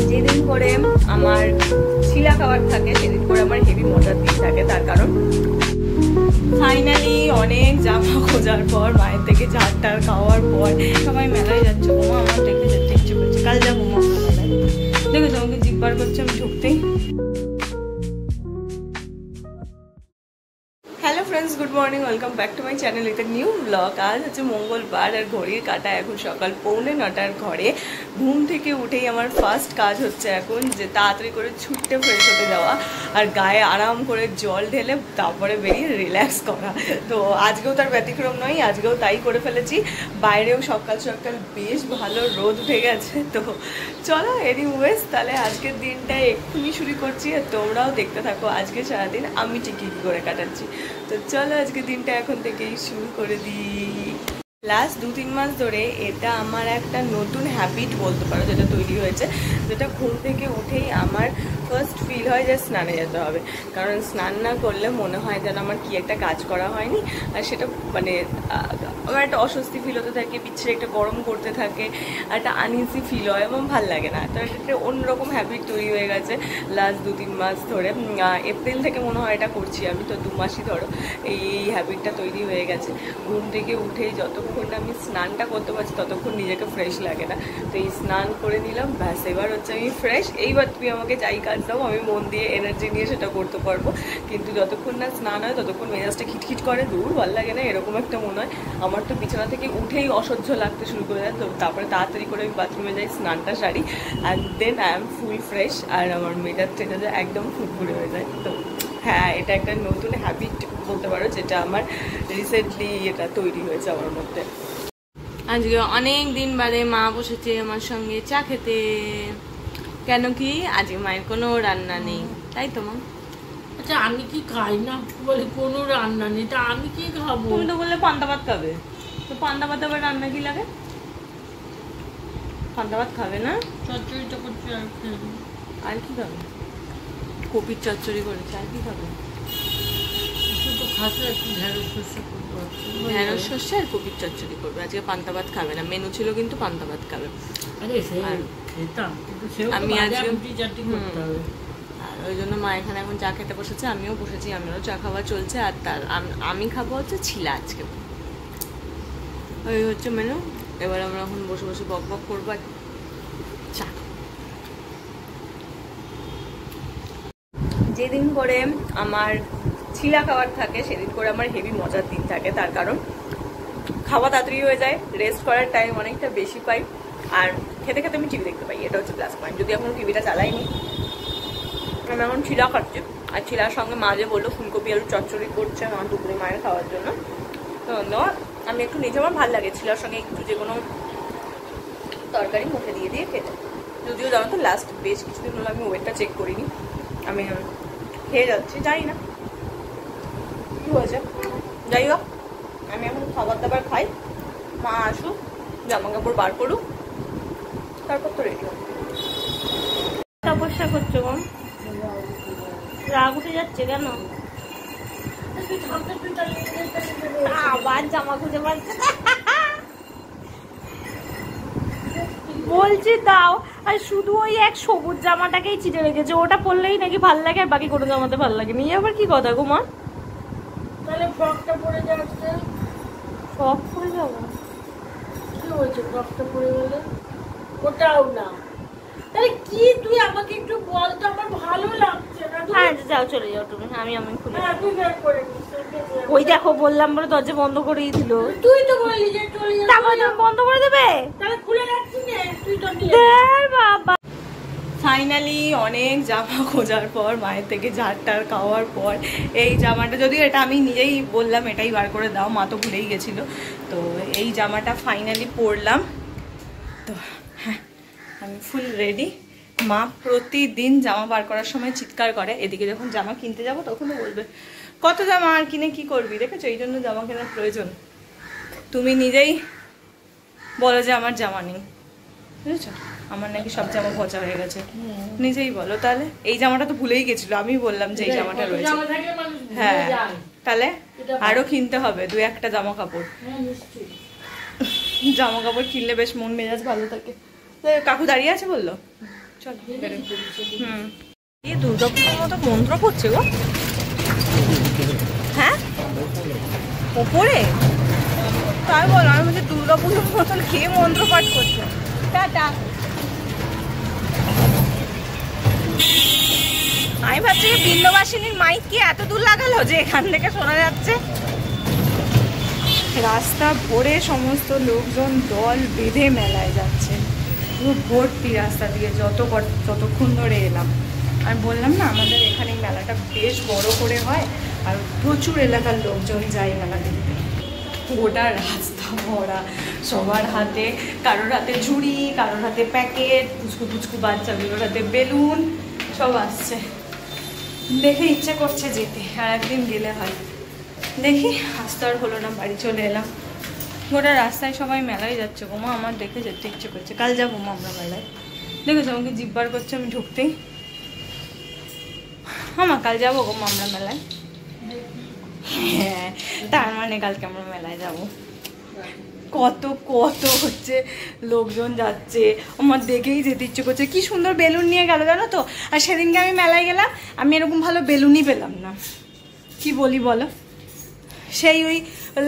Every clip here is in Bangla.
যেদিন করে আমার ছিলা খাবার থাকে সেদিন করে আমার হেভি মজার দিন থাকে, তার কারণ ফাইনালি অনেক জামা খোঁজার পর, মায়ের থেকে ঝাড়টার খাওয়ার পর সবাই মেলায় যাচ্ছে। বোমা আমার দেখতে যেতে ইচ্ছে করছে, কাল যাবো মা মেলায়। দেখো তোমাকে জিজ্ঞাসা করছে আমি ঢুকতেই। Hello friends, good morning, welcome back to my channel with a new blog. আজ হচ্ছে মঙ্গলবার আর ঘড়ির কাঁটা এখন সকাল 8:45 ঘরে। ঘুম থেকে উঠেই আমার ফার্স্ট কাজ হচ্ছে এখন যে তাড়াতাড়ি করে ছুটতে ফ্রেশ হতে যাওয়া আর গায়ে আরাম করে জল ঢেলে তারপরে বেরিয়ে রিল্যাক্স করা। তো আজকেও তার ব্যতিক্রম নয়, আজকেও তাই করে ফেলেছি। বাইরেও সকাল সকাল বেশ ভালো রোদ উঠে গেছে। তো চলো এনিওয়েজ, তাহলে আজকের দিনটা এক্ষুনি শুরু করছি আর তোমরাও দেখতে থাকো আজকে সারাদিন আমি ঠিক কী করে কাটাচ্ছি। তো চলো আজকে দিনটা এখন থেকেই শুরু করে দিই। লাস্ট 2-3 মাস ধরে এটা আমার একটা নতুন হ্যাবিট বলতে পারো, যেটা তৈরি হয়েছে, যেটা ঘুম থেকে উঠেই আমার ফার্স্ট ফিল হয় যে স্নানে যেতে হবে। কারণ স্নান না করলে মনে হয় যেন আমার কি একটা কাজ করা হয়নি, আর সেটা মানে আমার একটা অস্বস্তি ফিল হতে থাকে, বিচ্ছিরি একটা গরম করতে থাকে, একটা আনইজি ফিল হয়, এবং ভাল লাগে না। তো একটা অন্যরকম হ্যাবিট তৈরি হয়ে গেছে লাস্ট 2-3 মাস ধরে। এপ্রিল থেকে মনে হয় এটা করছি আমি, তো 2 মাসই ধরো এই হ্যাবিটটা তৈরি হয়ে গেছে। ঘুম থেকে উঠেই যতক্ষণ আমি স্নানটা করতে পারছি ততক্ষণ নিজেকে ফ্রেশ লাগে না। তো এই স্নান করে নিলাম, ব্যাস এবার হচ্ছে আমি ফ্রেশ। এইবার তুমি আমাকে যাই কাজ দাও আমি মন দিয়ে এনার্জি নিয়ে সেটা করতে পারবো। কিন্তু যতক্ষণ না স্নান হয় ততক্ষণ মেজাজটা খিটখিট করে, দূর ভালো লাগে না, এরকম একটা মনে হয়। আমার তো বিছানা থেকে উঠেই অসহ্য লাগতে শুরু করে যায়। তো তারপরে তাড়াতাড়ি করে আমি বাথরুমে যাই, স্নানটা সারি, and then I am full fresh আর আমার মেজাজ টেজাজে একদম ফুরফুরে হয়ে যায়। তো হ্যাঁ, এটা একটা নতুন হ্যাবিট বলতে পারো, যেটা আমার রিসেন্টলি এটা তৈরি হয়েছে আমার মধ্যে। আজকে অনেক দিন বাদে মা বসেছে আমার সঙ্গে চা খেতে। কেন কি আজকে মায়ের কোনো রান্না নেই, তাই তো মা? আচ্ছা, আমি কি খাই না বলে কোনো রান্না নেই, তা আমি কি খাবো? তুমি তো বললে পান্তা ভাত খাবে, তো পান্তা ভাত আবার রান্না কি লাগে? পান্তা ভাত খাবে না? চচ্চড়িটা করছি আর খেয়ে। আর কি খাবে? কপির চচ্চড়ি করেছে, আর কি খাবে? তো খাসে একটু ঢেঁড়স শস্য করতে পারছি, ঢেঁড়স শস্য আর কপির চচ্চড়ি করবে। আজকে পান্তা ভাত খাবে না, মেনু ছিল কিন্তু পান্তা ভাত খাবে। আরে সে খেতাম, কিন্তু সেও আমি আজকে রুটি চাটি করতে হবে। আর ওই জন্য মা এখানে এখন চা খেতে বসেছে, আমিও বসেছি, আমারও চা খাওয়া চলছে। আর তার আমি খাবো হচ্ছে ছিলা আজকে। ওই হচ্ছে মেনু। এবার আমরা এখন বসে বসে বক বক করবো আর চা। যেদিন করে আমার ছিলা খাবার থাকে সেদিন করে আমার হেভি মজার দিন থাকে, তার কারণ খাওয়া তাড়াতাড়ি হয়ে যায়, রেস্ট করার টাইম অনেকটা বেশি পাই, আর খেতে খেতে আমি টিভি দেখতে পাই। এটা হচ্ছে প্লাস পয়েন্ট। যদি এখন টিভিটা চালাইনি, আমি এখন ছিলা খাচ্ছি, আর ছিলার সঙ্গে মা যে বললো ফুলকপি আলু চচ্চড়ি করছে আমার দুপুরে মায়ের খাওয়ার জন্য। তো আমি একটু নিজে, আমার ভালো লাগে ছিলার সঙ্গে একটু যে কোনো তরকারি মুখে দিয়ে দিয়ে খেতে। যদিও জানো তো লাস্ট বেশ কিছুদিন হলো আমি ওয়েটটা চেক করিনি, আমি খেয়ে যাচ্ছি, জানি না কি হয়েছে। যাই হোক, আমি এখন খাবার দাবার খাই, মা আসুক, জামা কাপড় বার করুক, তারপর তো রেডি হবে। তপস্যা করছো গো? রাগ উঠে যাচ্ছে কেন? আবার জামা খুঁজে পাচ্ছে বলছি দাও, আর শুধু ওই এক সবুজ জামাটাকেই চিটে রেখেছে, ওটা পরলেই নাকি ভাল লাগে আর বাকি কোনো জামাতে ভাল লাগে নি। আবার কি কথা গো মা? তাহলে ফ্রকটা পরে যাচ্ছে। ফ্রক পরে যাবো? কি হয়েছে ফ্রকটা পরে গেলে? ওটাও না, তাহলে কি তুই আমাকে একটু বল তো, আমার ভালো লাগছে না। হ্যাঁ যাও, চলে যাও তুমি, আমি খুলে। হ্যাঁ তুই বের করে নিস। ওই দেখো বললাম বলে দরজা বন্ধ করেই দিল। তুই তো বললি যে চলে যাবে, তারপর তুমি বন্ধ করে দেবে? তাহলে খুলে রাখছি না, তুই তো বাবা। ফাইনালি অনেক জামা খোঁজার পর, মায়ের থেকে ঝাড়টার খাওয়ার পর এই জামাটা, যদিও এটা আমি নিজেই বললাম এটাই বার করে দাও, মা তো ভুলেই গেছিলো। তো এই জামাটা ফাইনালি পরলাম। তো হ্যাঁ, আমি ফুল রেডি। মা প্রতিদিন জামা বার করার সময় চিৎকার করে, এদিকে যখন জামা কিনতে যাবো তখনও বলবে কত জামা আর কিনে কি করবি, দেখেছো এই জন্য জামা কেনার প্রয়োজন। তুমি নিজেই বলো যে আমার জামা নেই, বুঝেছো? আমার নাকি সব জামা পচা হয়ে গেছে, নিজেই বলো। তাহলে এই জামাটা তো ভুলেই গেছিল, আমি বললাম যে এই জামাটা রয়েছে। হ্যাঁ, তাহলে আরো কিনতে হবে 2-1টা জামা কাপড়। জামা কাপড় কিনলে বেশ মন মেজাজ ভালো থাকে। কাকু দাঁড়িয়ে আছে বললো, চ চল এই দুর্গাপুজোর মতো মন্ত্র পড়ছে গো। হ্যাঁ ওপরে তাই বলো, আমি বলছি দুর্গাপুজোর মতন খেয়ে মন্ত্র পাঠ করছে। টাটা। আমি ভাবছি বিন্দবাসিনীর মাইক কি এত দূর লাগালো যে এখান থেকে শোনা যাচ্ছে। রাস্তা ভরে সমস্ত লোকজন দল বেঁধে মেলায় যাচ্ছে, পুরো ভর্তি রাস্তা দিয়ে যতক্ষণ ধরে এলাম। আর বললাম না আমাদের এখানে মেলাটা বেশ বড় করে হয় আর প্রচুর এলাকার লোকজন যায় মেলা দেখতে। গোটা রাস্তা ভরা, সবার হাতে, কারোর হাতে ঝুড়ি, কারোর হাতে প্যাকেট, পুচকু পুচকু বাচ্চাগুলোর হাতে বেলুন, সব আসছে। দেখে ইচ্ছে করছে যেতে, আর একদিন গেলে হয়। দেখি আসতে আর হলো না, বাড়ি চলে এলাম। গোটা রাস্তায় সবাই মেলায় যাচ্ছে গোমা, আমার দেখে যেতে ইচ্ছে করছে। কাল যাবো মা আমরা মেলায়, দেখেছো আমাকে জিব্বার করছে আমি ঢুকতেই। হ্যাঁ কাল যাবো গোমা আমরা মেলায়। হ্যাঁ তার মানে কালকে আমরা মেলায় যাবো। কত কত হচ্ছে লোকজন যাচ্ছে, আমার দেখেই যেতে ইচ্ছে করছে। কি সুন্দর বেলুন নিয়ে গেল জানো তো। আর সেদিনকে আমি মেলায় গেলাম, আমি এরকম ভালো বেলুনই পেলাম না। কি বলি বলো, সেই ওই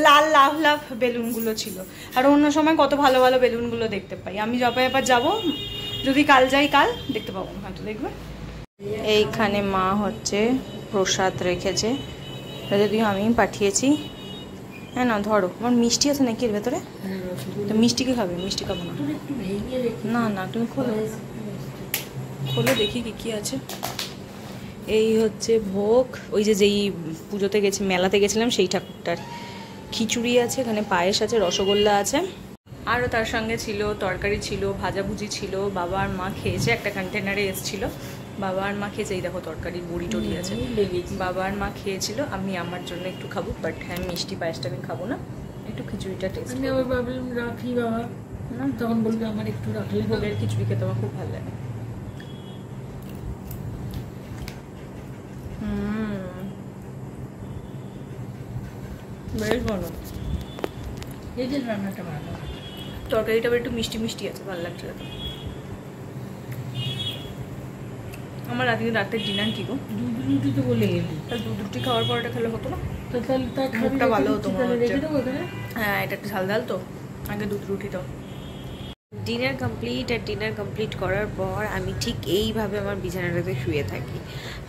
লাল লাভ লাভ বেলুনগুলো ছিল। আর অন্য সময় কত ভালো ভালো বেলুনগুলো দেখতে পাই। আমি যবে এবার যাবো, যদি কাল যাই কাল দেখতে পাবো না হয়তো, দেখবে। এইখানে মা হচ্ছে প্রসাদ রেখেছে, যদিও আমি পাঠিয়েছি। হ্যাঁ না ধরো, আমার মিষ্টি আছে নাকি এর ভেতরে? তো মিষ্টি কি খাবে? মিষ্টি খাবো না। না না তুমি খোলো, খোলো দেখি কি কি আছে। এই হচ্ছে ভোগ, ওই যে যেই পুজোতে গেছি, মেলাতে গেছিলাম সেই ঠাকুরটার। খিচুড়ি আছে, এখানে পায়েস আছে, রসগোল্লা আছে, আরও তার সঙ্গে ছিল তরকারি ছিল, ভাজাভুজি ছিল। বাবা আর মা খেয়েছে, একটা কন্টেনারে এসেছিলো। বাবা আর মা খেয়েছে, এই দেখো তরকারির বড়ি টড়ি আছে। বাবা আর মা খেয়েছিল, আমি আমার জন্য একটু খাবো, বাট হ্যাঁ মিষ্টি পায়েসটা আমি খাবো না, একটু খিচুড়িটা টেস্ট। আমি আবার ভাবলাম রাখি বাবা, না তখন বলবে আমার একটু রাখলে। ভোগের খিচুড়ি খেতে আমার খুব ভালো লাগে। বেশ ভালো, এই যে রান্নাটা ভালো, তরকারিটা একটু মিষ্টি মিষ্টি আছে, ভালো লাগছে। আমার আজকে রাতের ডিনার কি গো? দুধ রুটি তো বলে গেলি, তাহলে দুধ রুটি খাওয়ার পরটা খেলে হতো না? তো তাহলে তার মুখটা ভালো হতো মনে হচ্ছে। রেখে দেবো এখানে। হ্যাঁ এটা একটু ঝাল ঝাল তো, আগে দুধ রুটি দাও। Dinner complete. আর ডিনার কমপ্লিট করার পর আমি ঠিক এইভাবে আমার বিছানাটাতে শুয়ে থাকি।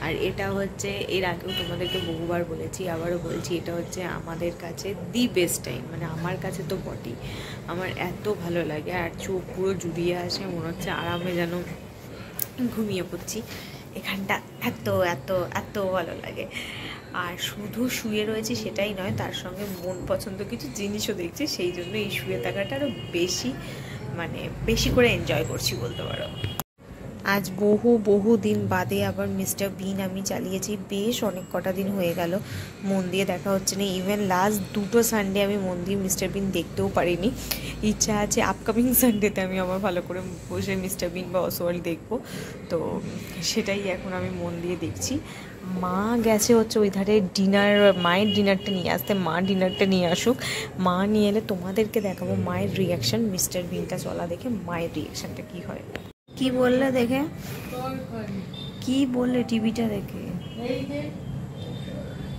আর এটা হচ্ছে, এর আগেও তোমাদেরকে বহুবার বলেছি, আবারও বলছি, এটা হচ্ছে আমাদের কাছে দি বেস্ট টাইম। মানে আমার কাছে তো বটেই, আমার এত ভালো লাগে। আর চোখ পুরো জুড়িয়ে আসে, মনে হচ্ছে আরামে যেন ঘুমিয়ে পড়ছি। এখানটা এত এত এত ভালো লাগে। আর শুধু শুয়ে রয়েছি সেটাই নয়, তার সঙ্গে মন পছন্দ কিছু জিনিসও দেখছি, সেই জন্য এই শুয়ে থাকাটা আরও বেশি করে এনজয় করছি বলতে পারো। আজ বহু দিন বাদে আবার মিস্টার বিন আমি চালিয়েছি। বেশ অনেক কটা দিন হয়ে গেল মন দিয়ে দেখা হচ্ছে না। ইভেন লাস্ট 2 সানডে আমি মন দিয়ে মিস্টার বিন দেখতেও পারিনি। ইচ্ছা আছে আপকামিং সানডেতে আমি আমার ভালো করে বসে মিস্টার বিন বা অসওয়ার্ল্ড দেখবো। তো সেটাই এখন আমি মন দিয়ে দেখছি। মা গেছে হচ্ছে ওই ধারে ডিনার, মায়ের ডিনারটা নিয়ে আসতে। মা ডিনারটা নিয়ে আসুক, মা নিয়ে এলে তোমাদেরকে দেখাবো মায়ের রিয়াকশান। মিস্টার বিনটা চলা দেখে মায়ের রিয়াকশানটা কী হয়। কি বললে দেখে? কি বললে টিভিটা দেখে?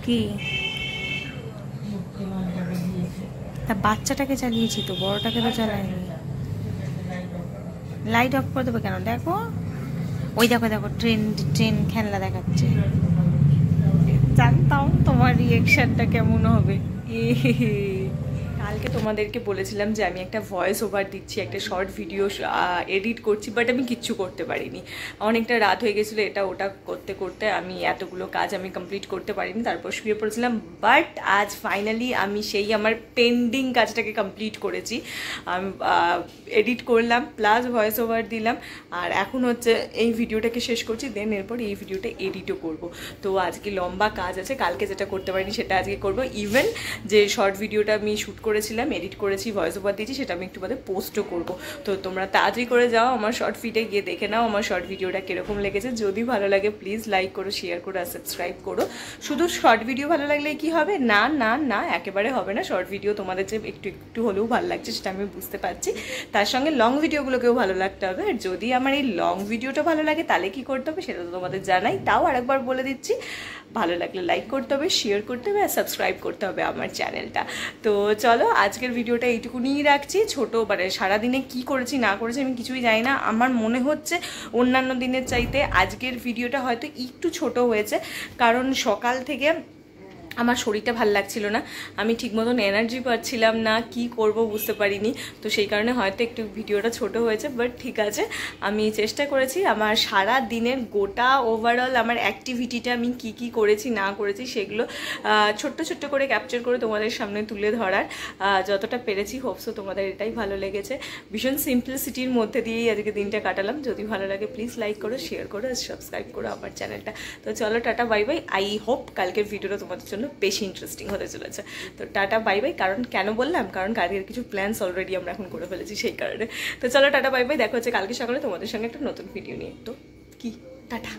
কি তা বাচ্চাটাকে চালিয়েছি তো, বড়টাকে তো চালাইনি। লাইট অফ করে দেবে কেন? দেখো ওই দেখো দেখো ট্রেন খেলনা দেখাচ্ছে। জানতাম তোমার রিয়াকশনটা কেমন হবে। কালকে তোমাদেরকে বলেছিলাম যে আমি একটা ভয়েস ওভার দিচ্ছি, একটা শর্ট ভিডিও এডিট করছি, বাট আমি কিচ্ছু করতে পারিনি। অনেকটা রাত হয়ে গেছিলো, এটা ওটা করতে করতে আমি এতগুলো কাজ আমি কমপ্লিট করতে পারিনি, তারপর শুয়ে পড়েছিলাম। বাট আজ ফাইনালি আমি সেই আমার পেন্ডিং কাজটাকে কমপ্লিট করেছি। আমি এডিট করলাম প্লাস ভয়েস ওভার দিলাম, আর এখন হচ্ছে এই ভিডিওটাকে শেষ করছি, দেন এরপর এই ভিডিওটা এডিটও করব। তো আজকে লম্বা কাজ আছে, কালকে যেটা করতে পারিনি সেটা আজকে করব। ইভেন যে শর্ট ভিডিওটা আমি শ্যুট করেছিলাম, এডিট করেছি, ভয়েস ওভার দিয়েছি, সেটা আমি একটু বাদে পোস্টও করবো। তো তোমরা তাড়াতাড়ি করে যাও আমার শর্ট ফিডে গিয়ে দেখে নাও আমার শর্ট ভিডিওটা কীরকম লেগেছে। যদি ভালো লাগে প্লিজ লাইক করো, শেয়ার করো আর সাবস্ক্রাইব করো। শুধু শর্ট ভিডিও ভালো লাগলে কি হবে? না না না, একেবারে হবে না। শর্ট ভিডিও তোমাদের যে একটু একটু হলেও ভালো লাগছে সেটা আমি বুঝতে পারছি, তার সঙ্গে লং ভিডিওগুলোকেও ভালো লাগতে হবে। আর যদি আমার এই লং ভিডিওটা ভালো লাগে তাহলে কি করতে হবে সেটা তো তোমাদের জানাই, তাও আরেকবার বলে দিচ্ছি। ভালো লাগলে লাইক করতে হবে, শেয়ার করতে হবে আর সাবস্ক্রাইব করতে হবে আমার চ্যানেলটা। তো চলো আজকের ভিডিওটা এইটুকুনিই রাখছি। ছোটো মানে সারাদিনে কি করেছি না করেছি আমি কিছুই জানি না। আমার মনে হচ্ছে অন্যান্য দিনের চাইতে আজকের ভিডিওটা হয়তো একটু ছোট হয়েছে, কারণ সকাল থেকে আমার শরীরটা ভালো লাগছিল না, আমি ঠিক মতন এনার্জি পাচ্ছিলাম না, কি করব বুঝতে পারিনি। তো সেই কারণে হয়তো একটু ভিডিওটা ছোট হয়েছে, বাট ঠিক আছে, আমি চেষ্টা করেছি আমার সারা দিনের গোটা ওভারঅল আমার অ্যাক্টিভিটিটা আমি কি কি করেছি না করেছি সেগুলো ছোট্ট ছোট্ট করে ক্যাপচার করে তোমাদের সামনে তুলে ধরার যতটা পেরেছি। হোপসো তোমাদের এটাই ভালো লেগেছে। ভীষণ সিম্পলিসিটির মধ্যে দিয়েই আজকে দিনটা কাটালাম। যদি ভালো লাগে প্লিজ লাইক করো, শেয়ার করো আর সাবস্ক্রাইব করো আমার চ্যানেলটা। তো চলো tata bye bye. I hope কালকের ভিডিওটা তোমাদের জন্য বেশি ইন্টারেস্টিং হতে চলেছে। তো টাটা বাই বাই। কারণ কেন বললাম, কারণ কালকের কিছু প্ল্যানস অলরেডি আমরা এখন করে ফেলেছি সেই কারণে। তো চলো টাটা বাই বাই, দেখা হচ্ছে কালকে সকালে তোমাদের সঙ্গে একটা নতুন ভিডিও নিয়ে। তো কি টাটা।